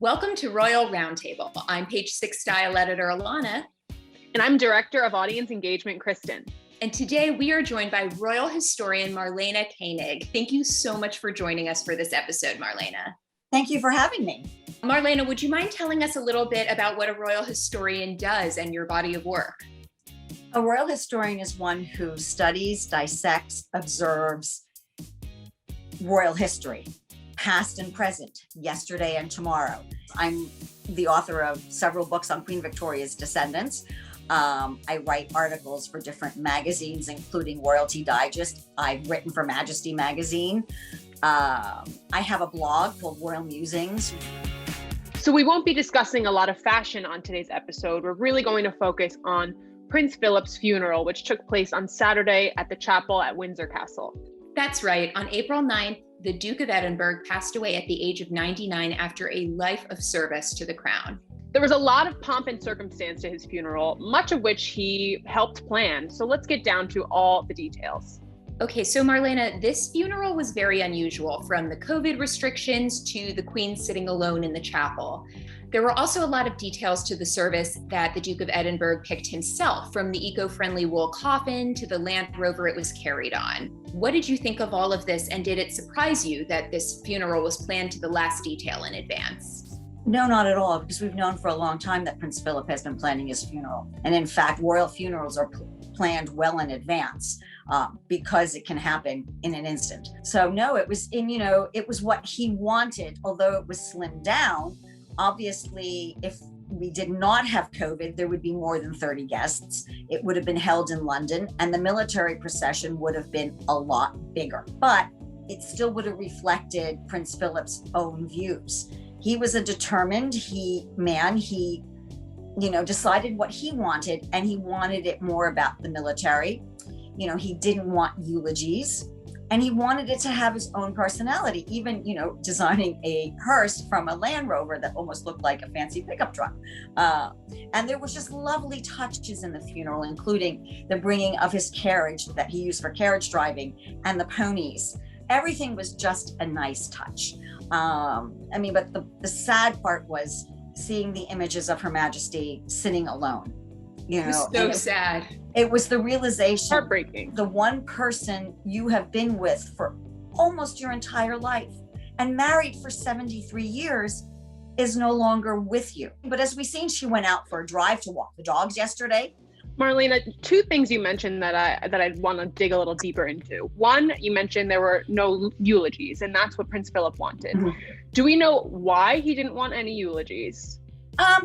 Welcome to Royal Roundtable. I'm Page 6 Style Editor Alana. And I'm Director of Audience Engagement, Kristen. And today we are joined by Royal Historian Marlene Koenig. Thank you so much for joining us for this episode, Marlene. Thank you for having me. Marlene, would you mind telling us a little bit about what a royal historian does and your body of work? A royal historian is one who studies, dissects, observes royal history, past and present, yesterday and tomorrow. I'm the author of several books on Queen Victoria's descendants. I write articles for different magazines, including Royalty Digest. I've written for Majesty Magazine. I have a blog called Royal Musings. So we won't be discussing a lot of fashion on today's episode. We're really going to focus on Prince Philip's funeral, which took place on Saturday at the chapel at Windsor Castle. That's right. On April 9th, the Duke of Edinburgh passed away at the age of 99 after a life of service to the crown. There was a lot of pomp and circumstance to his funeral, much of which he helped plan. So let's get down to all the details. Okay, so Marlene, this funeral was very unusual, from the COVID restrictions to the Queen sitting alone in the chapel. There were also a lot of details to the service that the Duke of Edinburgh picked himself, from the eco-friendly wool coffin to the Land Rover it was carried on. What did you think of all of this, and did it surprise you that this funeral was planned to the last detail in advance? No, not at all, because we've known for a long time that Prince Philip has been planning his funeral. And in fact, royal funerals are planned well in advance because it can happen in an instant. So no, it was what he wanted, although it was slimmed down. Obviously, if we did not have COVID, there would be more than 30 guests. It would have been held in London, and the military procession would have been a lot bigger. But it still would have reflected Prince Philip's own views. He was a determined man. He decided what he wanted, and he wanted it more about the military. He didn't want eulogies. And he wanted it to have his own personality, even, designing a hearse from a Land Rover that almost looked like a fancy pickup truck. And there was just lovely touches in the funeral, including the bringing of his carriage that he used for carriage driving and the ponies. Everything was just a nice touch. But the sad part was seeing the images of Her Majesty sitting alone. It was so sad. It was the realization, heartbreaking. The one person you have been with for almost your entire life and married for 73 years is no longer with you. But as we've seen, she went out for a drive to walk the dogs yesterday. Marlene, two things you mentioned that I'd want to dig a little deeper into. One, you mentioned there were no eulogies, and that's what Prince Philip wanted. Mm-hmm. Do we know why he didn't want any eulogies?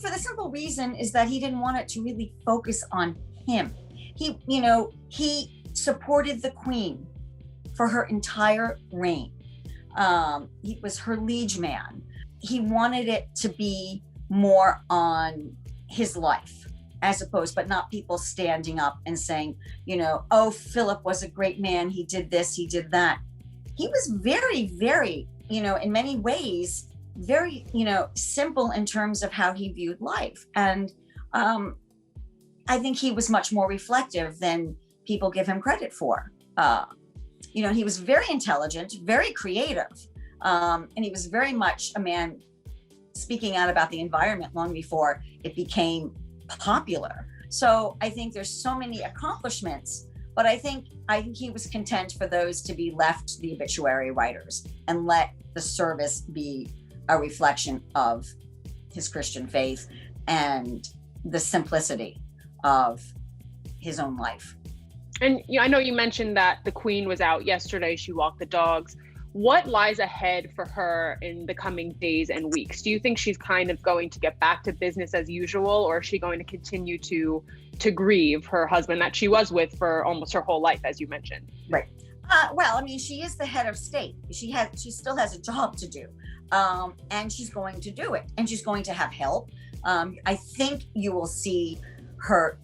For the simple reason is that he didn't want it to really focus on him. He supported the Queen for her entire reign. He was her liege man. He wanted it to be more on his life, as opposed, but not people standing up and saying, oh, Philip was a great man. He did this, he did that. He was very, very, in many ways, very, simple in terms of how he viewed life. And I think he was much more reflective than people give him credit for. He was very intelligent, very creative, and he was very much a man speaking out about the environment long before it became popular. So I think there's so many accomplishments, but I think he was content for those to be left to the obituary writers and let the service be a reflection of his Christian faith and the simplicity of his own life. And I know you mentioned that the Queen was out yesterday. She walked the dogs. What lies ahead for her in the coming days and weeks? Do you think she's kind of going to get back to business as usual, or is she going to continue to grieve her husband that she was with for almost her whole life, as you mentioned? Right. She is the head of state. She still has a job to do, and she's going to do it, and she's going to have help. I think you will see her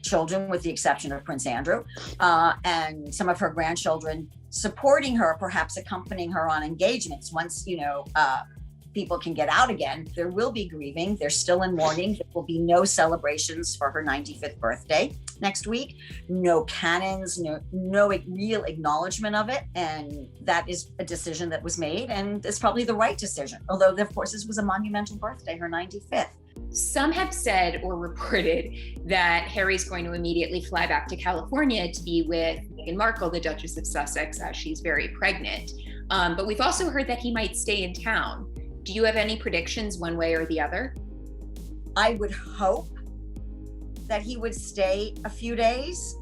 children, with the exception of Prince Andrew, and some of her grandchildren, supporting her, perhaps accompanying her on engagements once, people can get out again. There will be grieving. They're still in mourning. There will be no celebrations for her 95th birthday next week. No cannons, no real acknowledgement of it. And that is a decision that was made, and it's probably the right decision. Although, of course, this was a monumental birthday, her 95th. Some have said or reported that Harry's going to immediately fly back to California to be with Meghan Markle, the Duchess of Sussex, as she's very pregnant. But we've also heard that he might stay in town. Do you have any predictions one way or the other? I would hope that he would stay a few days,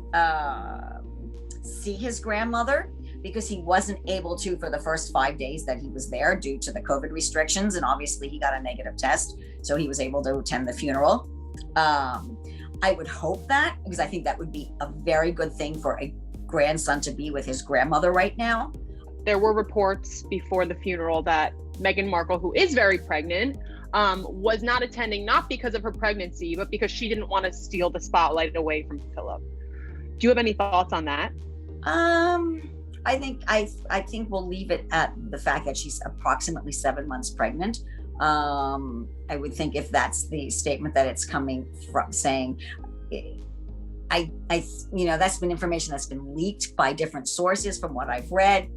see his grandmother, because he wasn't able to for the first 5 days that he was there due to the COVID restrictions. And obviously he got a negative test, so he was able to attend the funeral. I would hope that, because I think that would be a very good thing for a grandson to be with his grandmother right now. There were reports before the funeral that Meghan Markle, who is very pregnant, was not attending, not because of her pregnancy, but because she didn't want to steal the spotlight away from Philip. Do you have any thoughts on that? I think we'll leave it at the fact that she's approximately 7 months pregnant. I would think if that's the statement that it's coming from, saying, that's been information that's been leaked by different sources from what I've read.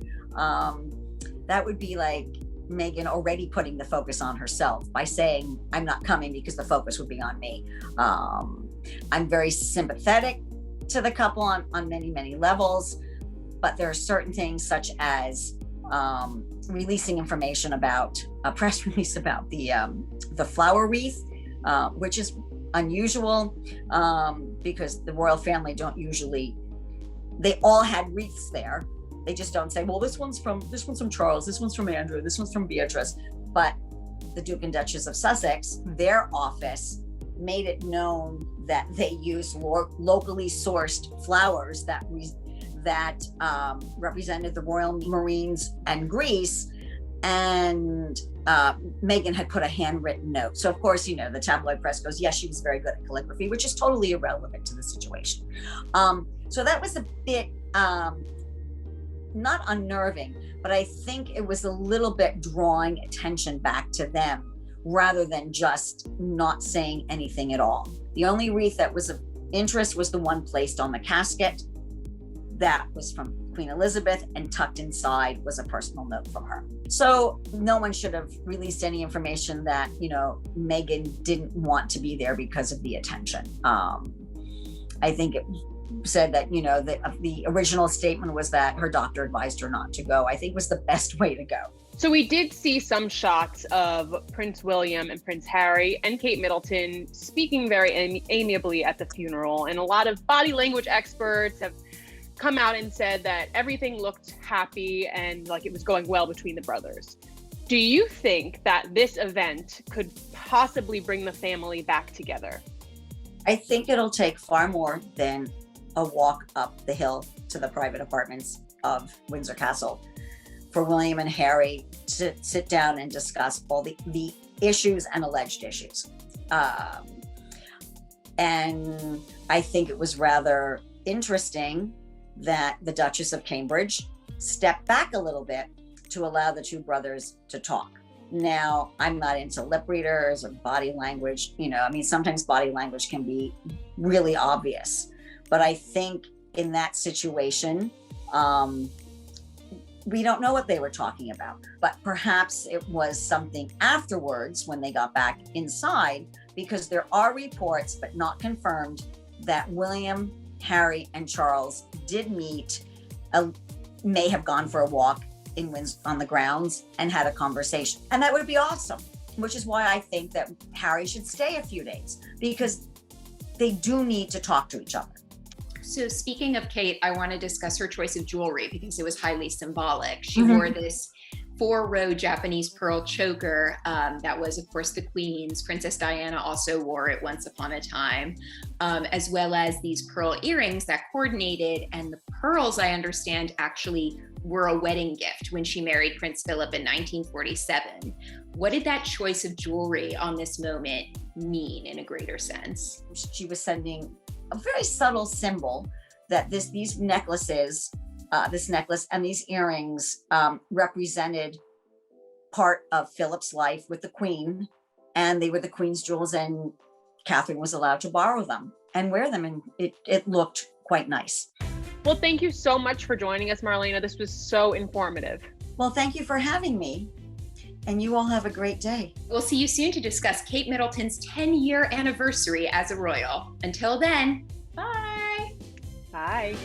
That would be like Meghan already putting the focus on herself by saying, I'm not coming because the focus would be on me. I'm very sympathetic to the couple on many, many levels, but there are certain things such as releasing information about a press release about the flower wreath, which is unusual because the royal family don't usually, they all had wreaths there. They just don't say, well, this one's from Charles, this one's from Andrew, this one's from Beatrice. But the Duke and Duchess of Sussex, their office made it known that they use locally sourced flowers that represented the Royal Marines and Greece. And Meghan had put a handwritten note. So of course, the tabloid press goes, yes, she was very good at calligraphy, which is totally irrelevant to the situation. So that was a bit, not unnerving, but I think it was a little bit drawing attention back to them rather than just not saying anything at all. The only wreath that was of interest was the one placed on the casket. That was from Queen Elizabeth, and tucked inside was a personal note from her. So no one should have released any information that, Meghan didn't want to be there because of the attention. I think it said that, the original statement was that her doctor advised her not to go. I think was the best way to go. So we did see some shots of Prince William and Prince Harry and Kate Middleton speaking very amiably at the funeral. And a lot of body language experts have come out and said that everything looked happy and like it was going well between the brothers. Do you think that this event could possibly bring the family back together? I think it'll take far more than a walk up the hill to the private apartments of Windsor Castle for William and Harry to sit down and discuss all the issues and alleged issues. And I think it was rather interesting that the Duchess of Cambridge stepped back a little bit to allow the two brothers to talk. Now, I'm not into lip readers or body language, sometimes body language can be really obvious, but I think in that situation, we don't know what they were talking about, but perhaps it was something afterwards when they got back inside, because there are reports, but not confirmed, that William, Harry, and Charles did meet, may have gone for a walk in on the grounds and had a conversation. And that would be awesome, which is why I think that Harry should stay a few days, because they do need to talk to each other. So speaking of Kate, I want to discuss her choice of jewelry because it was highly symbolic. She wore this 4-row Japanese pearl choker that was, of course, the Queen's. Princess Diana also wore it once upon a time, as well as these pearl earrings that coordinated. And the pearls, I understand, actually were a wedding gift when she married Prince Philip in 1947. What did that choice of jewelry on this moment mean in a greater sense? She was sending a very subtle symbol that these necklaces, this necklace and these earrings represented part of Philip's life with the Queen, and they were the Queen's jewels, and Catherine was allowed to borrow them and wear them, and it looked quite nice. Well, thank you so much for joining us, Marlena. This was so informative. Well, thank you for having me, and you all have a great day. We'll see you soon to discuss Kate Middleton's 10-year anniversary as a royal. Until then, bye. Bye.